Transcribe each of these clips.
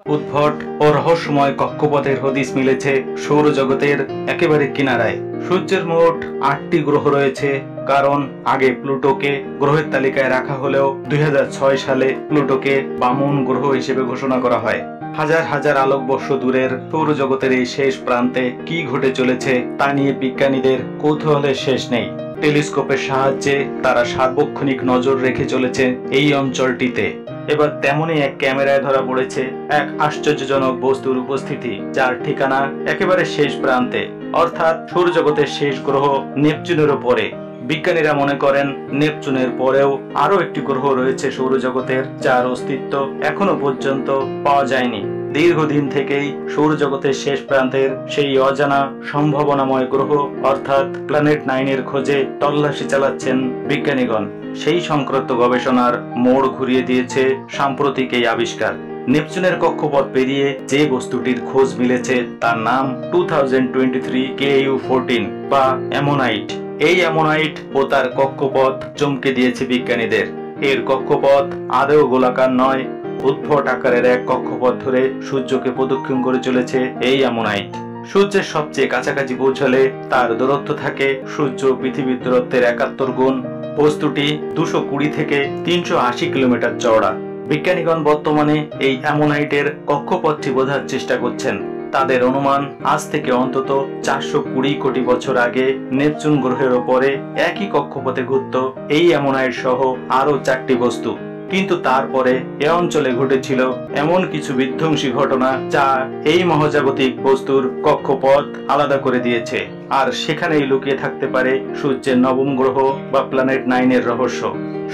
উদ্ভট ও রহস্যময় কক্ষপথের হদিস মিলেছে সৌরজগতের একেবারে কিনারায়। সূর্যের মোট 8টি গ্রহ রয়েছে, কারণ আগে প্লুটোকে গ্রহের তালিকায় রাখা হলেও 2006 সালে প্লুটোকে বামন গ্রহ হিসেবে ঘোষণা করা হয়। হাজার হাজার আলোকবর্ষ দূরের সৌরজগতের এই শেষ প্রান্তে কি ঘটে চলেছে তা নিয়ে বিজ্ঞানীদের কৌতূহলের শেষ নেই। টেলিস্কোপের সাহায্যে তারা সার্বক্ষণিক নজর রেখে চলেছে এই অঞ্চলটিতে। এবার তেমনই এক ক্যামেরায় ধরা পড়েছে এক আশ্চর্যজনক বস্তুর উপস্থিতি, যার ঠিকানা একেবারে শেষ প্রান্তে, অর্থাৎ সৌরজগতের শেষ গ্রহ নেপচুনেরও পরে। বিজ্ঞানীরা মনে করেন নেপচুনের পরেও আরো একটি গ্রহ রয়েছে সৌরজগতের, যার অস্তিত্ব এখনো পর্যন্ত পাওয়া যায়নি। দীর্ঘদিন থেকেই সৌরজগতের শেষ প্রান্তের সেই অজানা সম্ভাবনাময় গ্রহ অর্থাৎ প্ল্যানেট 9 এর খোঁজে তল্লাশি চালাচ্ছেন বিজ্ঞানীগণ। সেই সংক্রান্ত গবেষণার মোড় ঘুরিয়ে দিয়েছে সাম্প্রতিক এই আবিষ্কার। নেপচুনের কক্ষপথ পেরিয়ে যে বস্তুটির খোঁজ মিলেছে তার নাম 2023 KU14 বা অ্যামোনাইট। এই অ্যামোনাইট ও তার কক্ষপথ চমকে দিয়েছে বিজ্ঞানীদের। এর কক্ষপথ আদৌ গোলাকার নয়, উদ্ভট আকারের এক কক্ষপথ ধরে সূর্যকে প্রদক্ষিণ করে চলেছে এই অ্যামোনাইট। সূর্যের সবচেয়ে কাছাকাছি পৌঁছালে তার দূরত্ব থাকে সূর্য পৃথিবীর দূরত্বের 71 গুণ। বস্তুটি 220 থেকে 380 কিলোমিটার চওড়া। বিজ্ঞানীগণ বর্তমানে এই অ্যামোনাইটের কক্ষপথটি বোঝার চেষ্টা করছেন। তাদের অনুমান, আজ থেকে অন্তত 420 কোটি বছর আগে নেপচুন গ্রহের ওপরে একই কক্ষপথে ঘুরত এই অ্যামোনাইট সহ আরো 4টি বস্তু। কিন্তু তারপরে এ অঞ্চলে ঘটেছিল এমন কিছু বিধ্বংসী ঘটনা যা এই মহাজাগতিক বস্তুর কক্ষপথ আলাদা করে দিয়েছে। আর সেখানেই লুকিয়ে থাকতে পারে সূর্যের নবম গ্রহ বা প্ল্যানেট 9 এর রহস্য।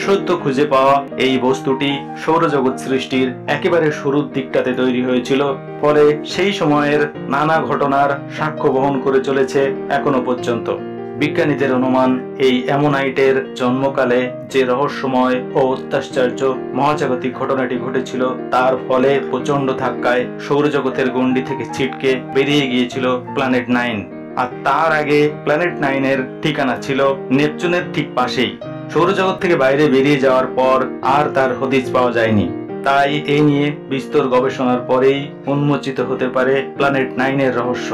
সত্য খুঁজে পাওয়া এই বস্তুটি সৌরজগৎ সৃষ্টির একেবারে শুরুর দিকটাতে তৈরি হয়েছিল, ফলে সেই সময়ের নানা ঘটনার সাক্ষ্য বহন করে চলেছে এখনো পর্যন্ত। বিজ্ঞানীদের অনুমান, এই অ্যামোনাইটের জন্মকালে যে রহস্যময় ও অত্যাশ্চর্য মহাজাগতিক ঘটনাটি ঘটেছিল তার ফলে প্রচন্ড ধাক্কায় সৌরজগতের গণ্ডি থেকে ছিটকে বেরিয়ে গিয়েছিল প্ল্যানেট 9। আর তার আগে প্ল্যানেট 9 এর ঠিকানা ছিল নেপচুনের ঠিক পাশেই। সৌরজগৎ থেকে বাইরে বেরিয়ে যাওয়ার পর আর তার হদিস পাওয়া যায়নি। তাই এই নিয়ে বিস্তর গবেষণার পরেই উন্মোচিত হতে পারে প্ল্যানেট 9 এর রহস্য।